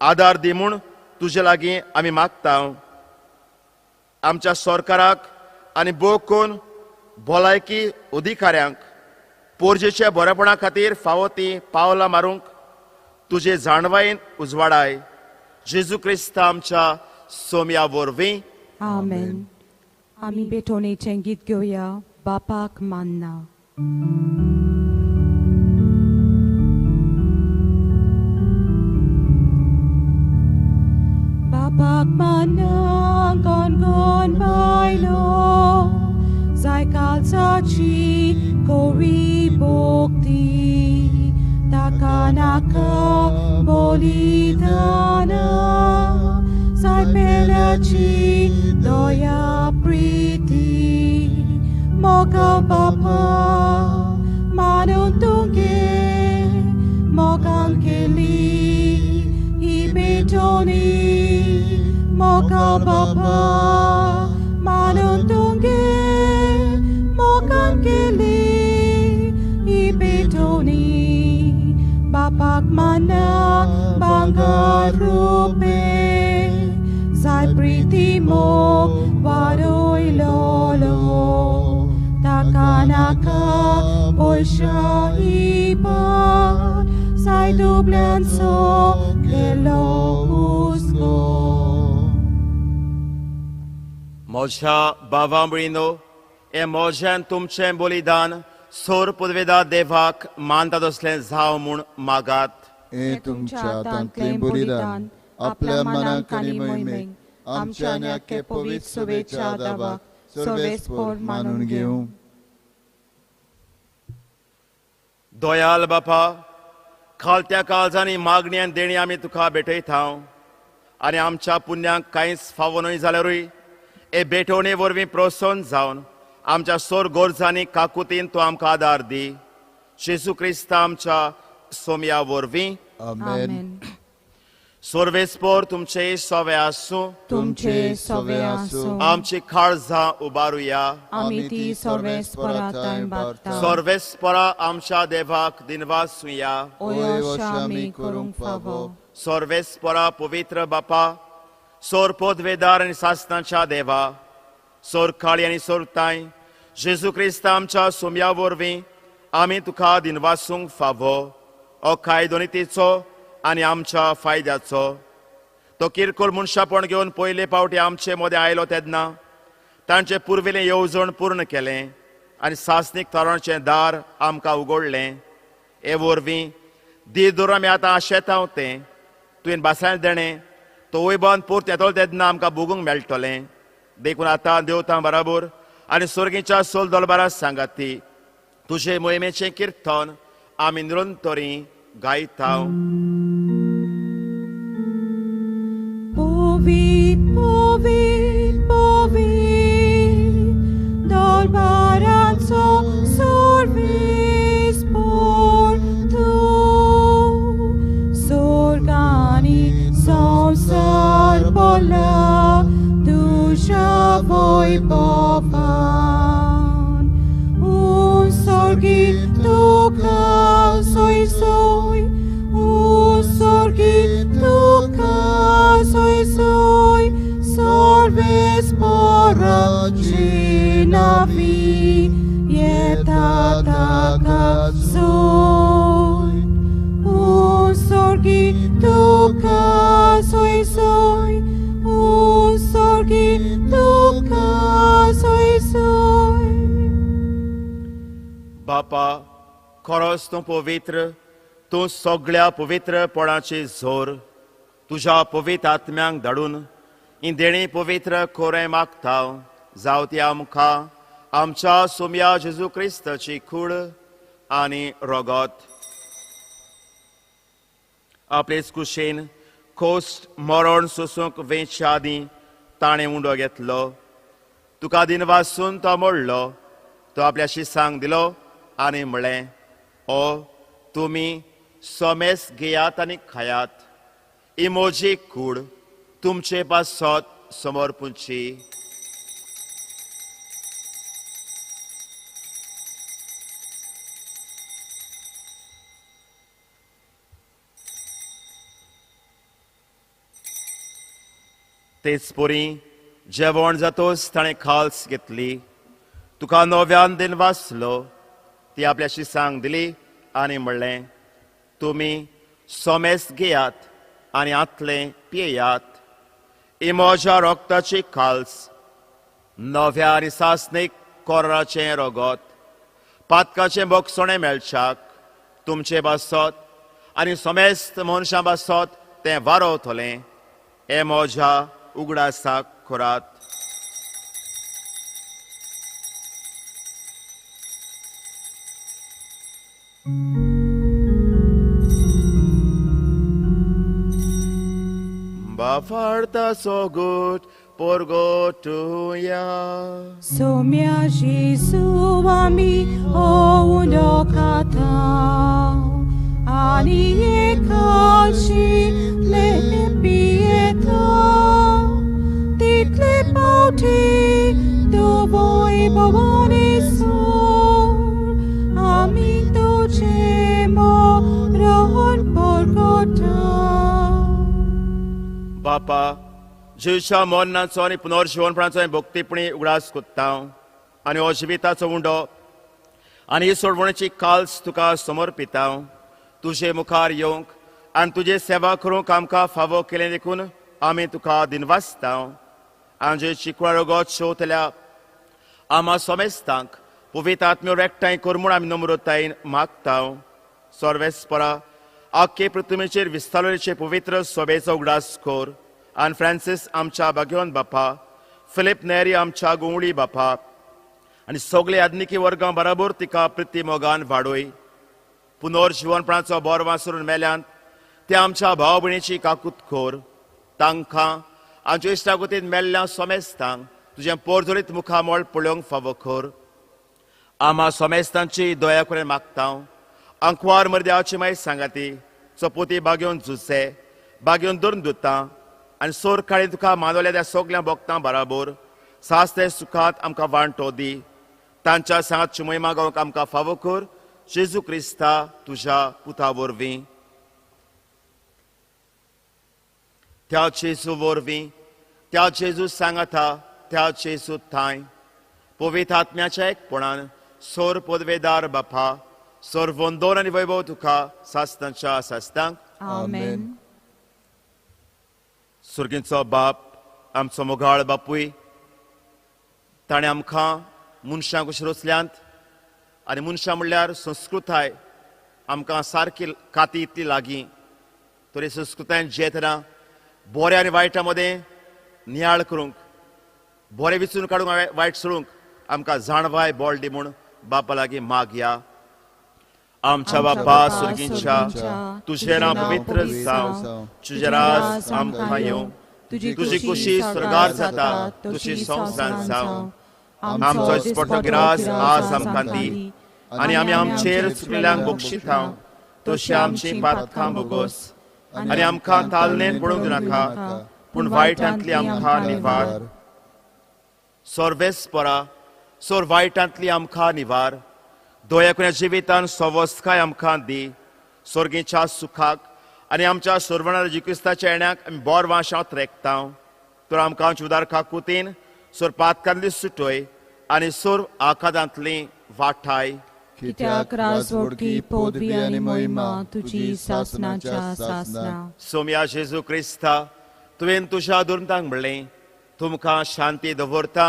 आदार दी म्हूण तुजे लागीं आमी मागता. आमच्या सरकाराक आनी बोकून भलायकी अधिकाऱ्यांक पोरजेच्या बरेपणा खातीर फावो ती पावलां मारूंक तुजे जाणवायेन उजवाडाय. जेजू क्रिस्त आमच्या सोम्या वरवीं. Amen. आमी बेटोनेचें गीत घेवया बापाक मानना. Bapak manang gon bailo Zai kalsachi kori bokti Takanaka bolidana Zai pelachi doya priti Moga bapa manuntunge Mogang keli ibetoni Moga bapa manuntunge Mogang keli ibetoni Bapak mana bangga rupe Zai priti mo wadoy lolo Takanaka polsha ipat Zai dublan so kelo usko म्हज्या भावा भयणीनो, हे म्हज्यान तुमचें बलिदान सोर पदवेदार देवाक मानतात असलें जाव म्हूण मागात. हे तुमच्या हातांतलें बलिदान आपल्या मनाक आनी मोहिमेक आमच्या आनी आख्खे पवित्र सभेच्या दाबाक सर्वेस्पोर मानून घेवं. दयाल बापा, खालत्या काळजांनी मागणी आनी देणी आमी तुका भेटयता आनी आमच्या पुण्यांक कांयच फावो न्हय जाल्यारूय हे भेटवणे वरवीं प्रोत्सोहन जावन आमच्या सोर गोरजांनी काकुतीन तूं आमकां आदार दी. जेजू क्रिस्त आमच्या सोम्या वरवीं. आमेन. सर्वेस्पोर तुमचे सोवे आसूं. तुमचे सवे आसूं आमची काळजां उबारुया. आमी ती सर्वेस्पराताय बागता सर्वेस्परा आमच्या देवाक दिनवासुया. ओयोश आमी करूंक फावो सर्वेस्परा पवित्र बापा, सोर पदवेदार आनी सासणाच्या देवा, सोर काळी आनी सोरताय, जेजू क्रिस्त आमच्या सोम्या वरवीं आमी तुका दिनवासूंक फावो. हो कायदो नितीचो आनी आमच्या फायद्याचो. तो किरकोळ मनशापण घेवन पयले फावटी आमचे मदें आयलो तेन्ना तांचे पुर्विलें येवजण पूर्ण केलें आनी सासणीक तोरणाचें दार आमकां उगडलें. हे वरवीं दीस धरून आमी आतां आशेतांव तें तुवें बासायन देणें तो वैभवान परत येतलो तेन्ना आमकां भोगूंक मेळटलें. देखून आतां देवतां बराबर आनी सर्गीच्या सोल दरबारां सांगाती तुजे मोहिमेचें किर्तन आमी निरंतरी गायता. Povit, povit, povit, darbaraco sorvis portu, sorgani samsar bola, dusha voi bovan, sorgi tuka soi soi, sorgi tuka soi soi, sorves poracinavi, yetataka soi, sorgi tuka soi soi, sorgi tuka soi soi. बापा, खरोच तूं पवित्र, तूं सगळ्या पवित्रपणाची जोर तुज्या पवित्र आत्म्यांक धाडून ही देणी पवित्र कोरें मागता. जावं ती आमकां आमच्या सोम्या जेजू क्रिस्ताची कूड आनी रगत. आपलेच कुशेन खोस्ट मरण सोसूंक वेच्या आदीं ताणें उंडो घेतलो. तुका दिनवासून तो मोडलो. तो आपल्या शिसांक दिलो आनी म्हळें, ओ तुमी सोमेस घेयात आनी खायात. ही म्हजी कूड तुमचे पासत समर्पूंची. तेच परी जेवण जातोच ताणें खाल्स घेतली. तुका नव्यान दिन वाचलो. ती आपल्या शिसांक दिली आनी म्हणलें, तुमी सोमेस घेयात आनी आतलें पियेयात. ही म्हज्या रोगताची खाल्स, नव्या आनी सासणीक कोराचें रोगोत. पातकाचें बोगसोणें मेळच्याक तुमचे बासोत आनी सोमेस्त मनशां बासोत तें वारोतलें. हें म्हज्या उगडासाक खोरात. Bavarta so good porgotuja. Somia Jesu ami ouno katao, ani e kalshi lepieto, title pauti do voi bovani so, ami to chemo rohon porgotao. बापा, जीवच्या मोन्नाचो आनी पुनर्जीवनपणाचो भोगतीपणी उगडास कोत्ता आनी हो जिविताचो उंडो आनी ही सोडवणेची काल्स तुका समर्पिता. तुजे मुखार येवंक आनी तुजे सेवा करूंक आमकां फावो केलें देखून आमी तुका दिनवासता. आनी जे चिकवा रोगोत शोतल्या आमा सोमेस्तांक पवित्र आत्म्यो एकठांय कर म्हूण आमी नम्रतायेन मागता. सर्वेस्परा आख्खे पृथ्वीचेर विस्तारलेचे पवित्र सोबेचो उगडास कोर. आनी फ्रांसीस आमच्या भाग्यवान बापा, फिलिप नेरी आमच्या गोवळी बापा आनी सगळे आदनिकी वर्गां बराबर तिका प्रिती मोगान वाडोय. पुनर्जीवनपणाचो बोर वासरून मेल्यांत ते आमच्या भाव भयणीची काकूत कोर. तांकां आमच्या इश्टागतीन मेल्ल्या सोमेस्तांक तुजें पोरजोरीत मुखामोळ पळोवंक फावो कोर. आमा सोमेस्तांची दया करून मागता. अंकवार मर्द्याची माय सांगाती चपोती बागेवन झुसे बागेवन धरून दुता आनी सोर काळी तुका मानवल्या त्या सगळ्या भक्तां बराबर सास्ते सुखात आमकां वांटो दी. तांच्या सांगातची महिमा गावंक आमकां फावो कर. जेजू क्रिस्ता तुज्या पुता वरवीं. त्या जेजू वरवीं, त्या जेजू सांगाता, त्या जेजू थाय पवित्र आत्म्याच्या एकपणान सोर पदवेदार बापा, सर्वोंदोन आनी वैभव तुका सासनाच्या सासतांक. Amen. सुर्गींचो बाप, आमचो मोगाळ बापूय, ताणें आमकां मनशां कशीं रचल्यांत आनी मनशां म्हणल्यार संस्कृताय आमकां सारकी काती इतली लागीं. तरी संस्कृतायेन जेतना बऱ्या आनी वायटा मदें नियाळ करूंक, बरें विचून काडूंक वायट सोडूंक आमकां जाणवाय बोळ दी म्हूण बापा लागीं मागया. आमच्या बापा सुर्गींच्या, तुझें नांव पवित्र जावं, तुजें राज आमकां येवं, तुजी खुशी स्वर्गार जाता तुजी संवसारांत जावं. आमचो दिसपट्टो गिरास आज आमकां दी आनी आमी आमचेर चुकलेल्यांक बक्षिता तशी आमची पातकां बोगोस आनी आमकां तालनेन पडूंक दिनाका पूण वायटांतली आमकां निवार. सर्वेस्परा, सोर वायटांतली आमकां निवार. दया करून जिवितान सवस्काय आमकां दी. स्वर्गीच्या सुखाक आनी आमच्या सर्वणाऱ्या जिक्रिस्ताच्या येण्याक आमी बोर वाशांत रेखता. तर आमकां आमच्या उदार काकुतीन सोर पातकांतली सुटोय आनी सोर आकादांतली वाठाय. कित्याक राजवटी पदवी आनी महिमा तुजी सासनाच्या सासना. सोम्या जेजू क्रिस्ता, तुवें तुज्या दुर्तांक म्हणलें, तुमकां शांती दवरता,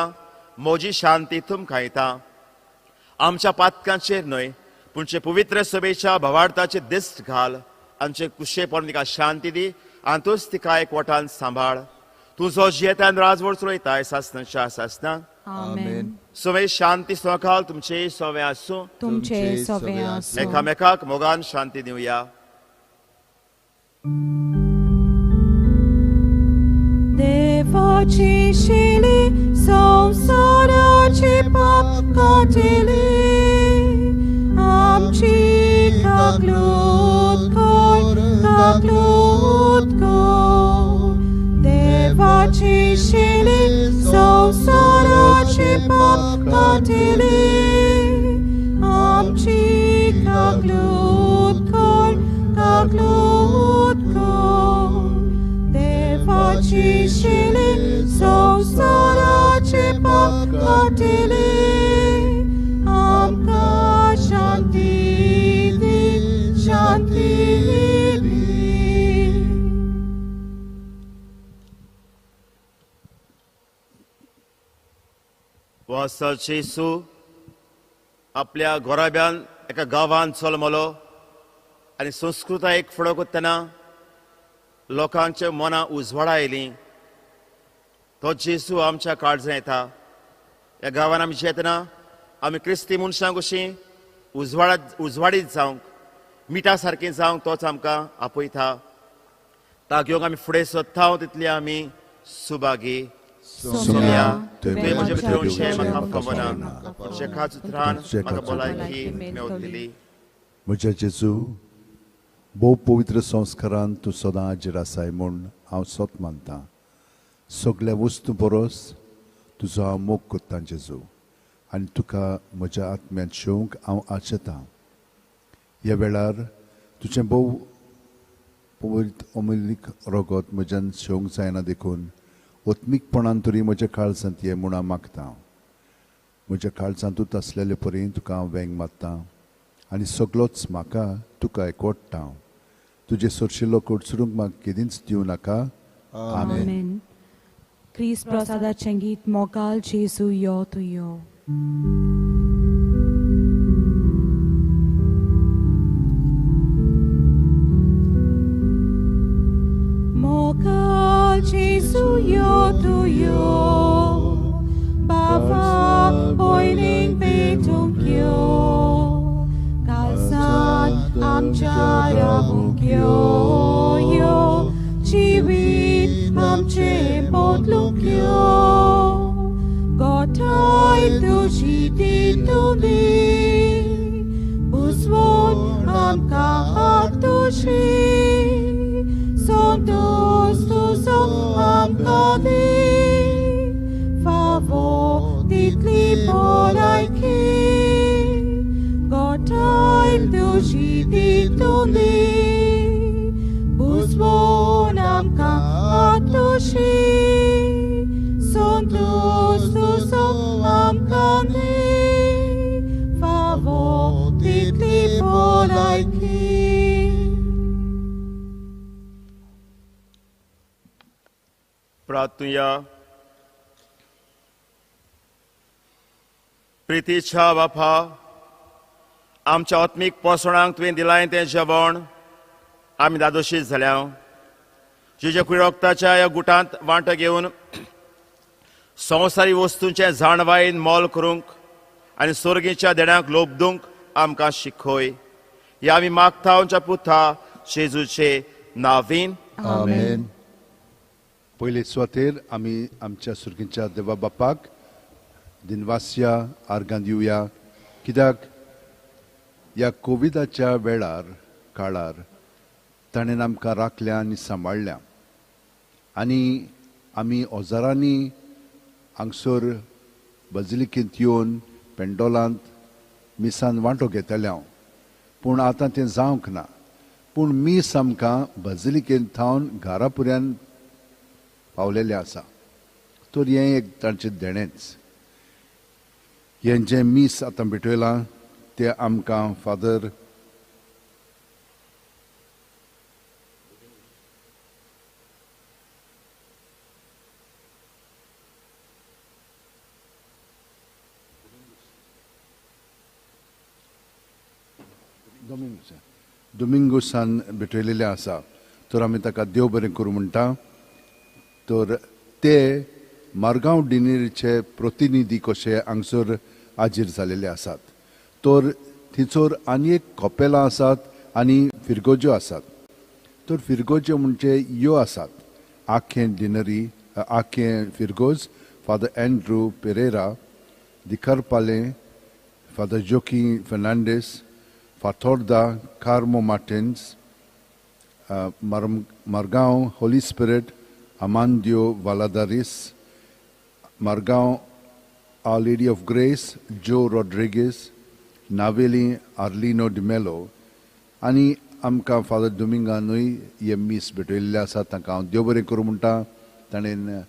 म्हजी शांती तुमकां येता. आमच्या पातकांचेर न्हय पूण पवित्र सभेच्या भवार्थाचे दिश्ट घाल. आमचे कुशेपण तिका शांती दी आनी तूंच तिका एकवटान सांबाळ. तुजो जियेतान राजवट चलयताय सासनाच्या सासनांक. Amen. सोवे शांती सोकाल तुमचे सोवे आसूं. तुमचे सोवे आसूं. एकामेकाक मोगान शांती दिवया. देवाची शिली संसाराचे पाप काटिले. आमची काकलूत कर, काकलूत कर. देवाची शिली संसाराचे पाप काटिले. आमची काकलूत कर, काकलूत कर. देवाची शिली संसाराचे असो जेसू आपल्या गोराब्यान एका गांवांत चलमलो आनी संस्कृतायेक फुडो करतना लोकांच्या मनां उजवाडा आयलीं. तो जेसू आमच्या काळजां येता. ह्या गांवांत आमी जेतना आमी क्रिस्ती मनशां कशीं उजवाडीत जावंक मिठा सारकीं जावंक तोच आमकां आपयता. ताका घेवंक आमी फुडें सोदता तितली आमी सुभागी. सोम्या तुवें म्हजे भितर येवचें म्हाका खबना. तुजे काच उतरान म्हाका भलायकी मेवतली. म्हज्या जेजू, भोव पवित्र संस्कारान तूं सदां हाजीर आसाय म्हूण हांव सोत मानतां. सगळ्या वस्तू बरोस तुजो हांव मोग कोत्तां जेजू, आनी तुका म्हज्या आत्म्यांत शेवंक हांव आशेतां. ह्या वेळार तुजें भोव पवित्र अमुल्य रगत म्हज्यान शेवंक जायना देखून ओत्मीकपणान तरी म्हज्या काळजांत ये म्हूण हांव मागतां. म्हज्या काळजांतूच आसलेले परी तुका हांव वेंग मारतां आनी सगळोच म्हाका तुका एकवटतां. तुजे सोरशिल्लो कोडसरूंक म्हाका केदींच दिवं नाका. आमेन. Amen. Christ प्रसादाचें गीत मोगाल जेसू यो तूं यो. Mogal Jesu yo tu yo, Bava boiling betung yo, Kalsan amchara yo yo, Chivit amche botluk yo, Gotai tu shiti tu li, Busvon amka tu shi. Santos tu som kadi, favor ditli polaiki, gotai tu shidi tu li, busvonam ka atushi, Santos tu som kadi, favor ditli polaiki. प्रार्थूया. प्रितीच्या बापा, आमच्या आत्मीक पोसणांक तुवें दिलाय तें जेवण आमी दादोशीत जाल्या. तुज्या कुडीरक्ताच्या ह्या गुटांत वांटो घेवन संवसारी वस्तूंचें जाणवायेन मोल करूंक आनी सर्गीच्या देण्याक लोबदूंक आमकां शिकय. हे आमी मागता आमच्या पुता जेजूचे नांवीन. आमेन. पयले सुवातेर आमी आमच्या सुर्गीच्या देवा बापाक दिनवासिया आर्गां दिवया, कित्याक ह्या कोविडाच्या वेळार काळार ताणें आमकां राखल्या आनी सांबाळल्या आनी आमी ओजारांनी हांगसर बजिलिकेंत येवन पेंडोलांत मिसान वांटो घेतल्या. पूण आतां तें जावंक ना. पूण मीस आमकां बजिलिकेंत थावन घरा पर्यंत पावलेले आसा. तर हें एक तांचें देणेंच. हें जें मीस आतां भेटयलां तें आमकां फादर दोमिंगोसान भेटयलेलें आसा. तर आमी ताका देव बरें करूं म्हणटा. तर ते मारगांव डिनेरीचे प्रतिनिधी कशे हांगसर हाजीर जालेले आसात. तर थंयसर आनी एक कपेलां आसात आनी फिरगोज्यो आसात. तर फिरगोज्यो म्हणजे ह्यो आसात: आखें डिनरी, आखें फिरगोज, father Andrew Pereira, Dicarpale, father Joaquim Fernandes, Fatorda Carmo Martins, Margao holy spirit Amandio Valadares, Margao Our Lady of Grace, Joe Rodriguez, Naveli Arlino de Mello, आनी आमकां फादर दोमिंगानूय हे मीस भेटयल्ले आसा. ताका हांव देव बरें करूं म्हणटा. ताणें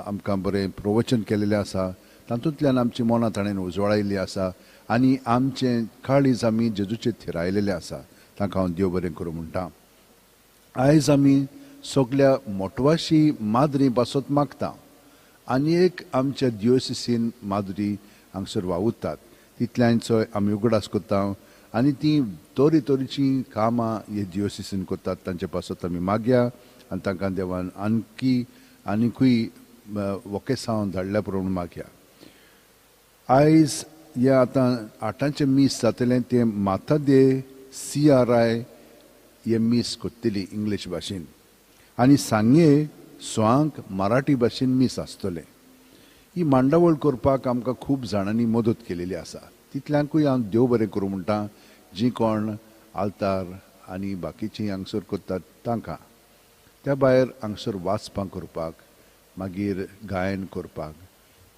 आमकां बरें प्रवचन केलेलें आसा. तातूंतल्यान आमची मनां ताणें उजवाडायल्लीं आसा आनी आमचें काळीज आमी जेजूचेर थिरायलेलें आसा. ताका हांव देव बरें करूं म्हणटा. आयज आमी सगळ्या मोटवाशी माद्री बसत मागता आनी एक आमच्या दियोसिसीन माधुरी हांगसर वावुरतात तितल्यांचो आमी उगडास कोत्ता आनी ती तोरीची कामां हे दियोसिसीन कोत्तात तांचे पासत आमी मागया आनी तांकां देवान आनिकूय वोकेसांव धाडल्या प्रमाण मागया. आयज हे आतां 8 मीस जातलें तें माथा दे CRI हे मीस कोत्तली इंग्लीश भाशेन आनी सांगे सोंक मराठी भाशेन मीस आसतले. ही मांडावळ करपाक आमकां खूब जाणांनी मदत केलेली आसा. तितल्यांकूय हांव देव बरें करूं म्हणटा जीं कोण आल्तार आनी बाकीचीं हांगसर करतात तांकां. त्या भायर हांगसर वाचपां करपाक मागीर गायन करपाक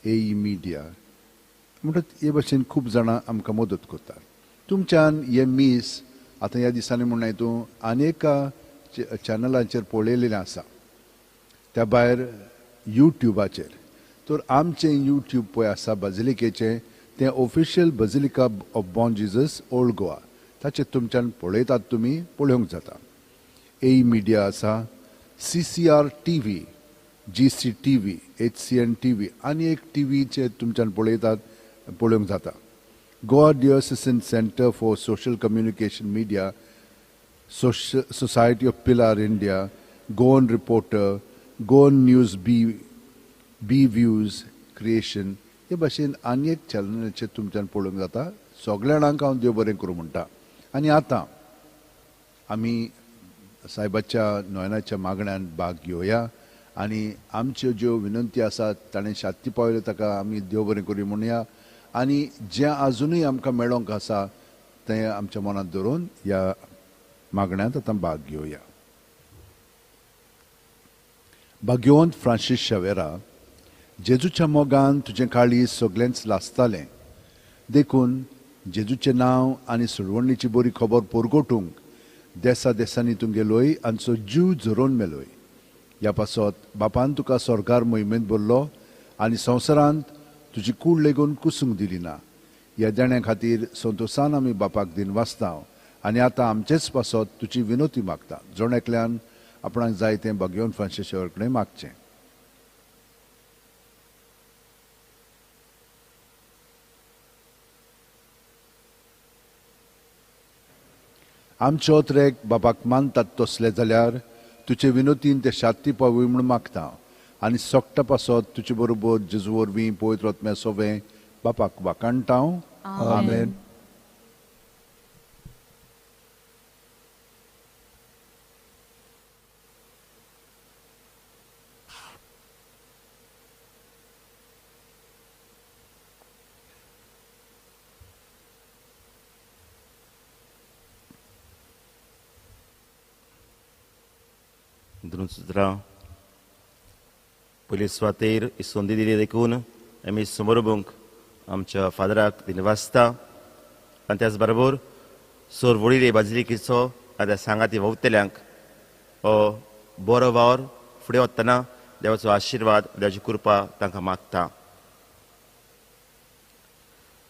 AE मिडिया म्हणटात हे भाशेन खूब जाणां आमकां मदत करतात. तुमच्यान हे मीस आतां ह्या दिसांनी म्हणून हातूं आनेका चॅनलांचेर पळयलेलें आसा. त्या भायर युट्यूबाचेर तर आमचें यूट्यूब पळय आसा बाजिलिकेचें तें official basilica of Bom Jesus old Goa ताचेर तुमच्यान पळयतात तुमी पळोवंक जाता. AE मिडिया आसा, CCR TV, GC TV, HCN TV आनी एक टीव्हीचेर तुमच्यान पळोवंक जाता. Goa diocesan centre for social communication media, society of Pilar India, Goan reporter, Goan news B views creation हे भाशेन आनी एक चॅनलाचेर तुमच्यान पळोवंक जाता. सगळ्या जाणांक हांव देव बरें करूं म्हणटा. आनी आतां आमी सायबाच्या नोयनाच्या मागण्यान भाग घेवया आनी आमच्यो ज्यो विनंती आसात ताणें शात्ती पावयल्यो ताका आमी देव बरें करूं म्हणया आनी जें आजुनूय आमकां मेळोंक आसा तें आमच्या मनांत धरून ह्या मागण्यांत आतां भाग घेवया. भाग्यवंत फ्रांसीस शावेरा, जेजूच्या मोगान तुजें काळीज सगळ्यांच लासतालें देखून जेजूचें नांव आनी सोडवणीची बरी खबर परगोटूंक देसा देसांनी तूं गेलोय आनी जीव झरोवन मेलोय. ह्या पासत बापान तुका सरकार मोहिमेंत भरलो आनी संवसारांत तुजी कूड लेगून कुसूंक दिली ना. ह्या देण्या खातीर संतोशान आमी बापाक दिन वाचता आनी आतां आमचेच पासत तुजी विनोती मागता. जण एकल्यान आपणाक जाय तें भाग्यवंत फ्रांसीस शावेरा कडेन मागचें. आमचे ओत्रेक बापाक मानतात तसले जाल्यार तुजे विनोतीन ते शात्ती पावय म्हूण मागता आनी सोगटा पासत तुजे बरोबर जेजू वरवीं पवित्र आत्म्या सोबें बापाक वाकाणटा. आमेन. सुत्रां पयली सुवातेर ही संदी दिली देखून आमी समोरबूंक आमच्या फादराक दिन वाचता आनी त्याच बरोबर सोर वडील बाजिलिकेचो आतां सांगाती वतल्यांक हो बरो वावर फुडें वतना देवाचो आशिर्वाद देवाची कृपा तांकां मागता.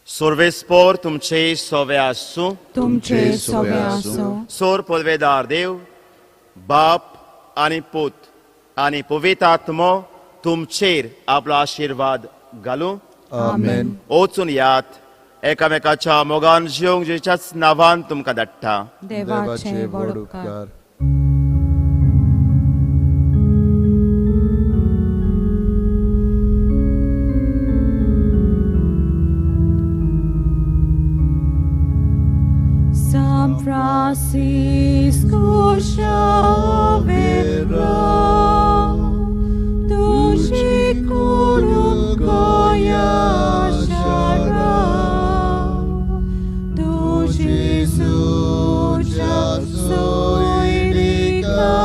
सोर्वेस्पोर तुमचे सोवे आसूं. तुमचे सोबे आसूं. सोर पदवेदार देव बाप आनी पूत आनी पवित्र आत्मो तुमचेर आपलो आशिर्वाद घालूं. आमेन. वचून यात एकामेकाच्या मोगान जिवंक जेच्याच नांवान तुमकां धाडटा. देवाचे व्हड उपकार. San Francisco Xaviera, duši kurukoja šara, duši suča sojrika,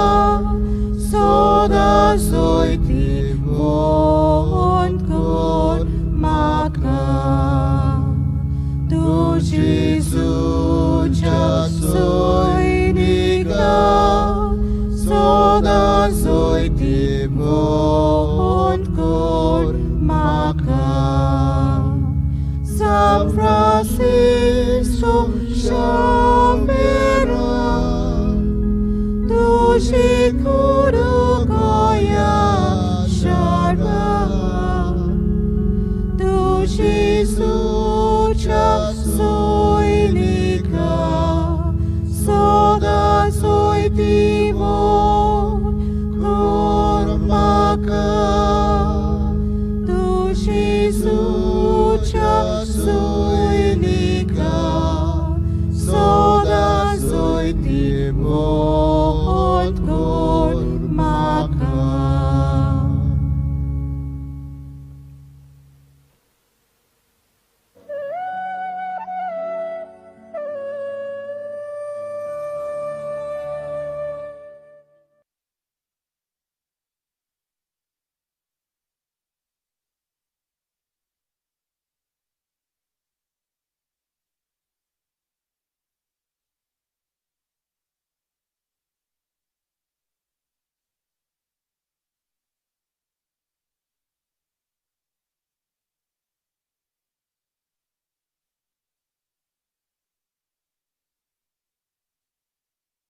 soda sojti von kor maka, duši suča sojnika, soda sojti von kor maka. San Francisco Xaviera, duši kurukoja šara, Tivo Kurmaka Tu Jesucha Suinika Soda Soitimo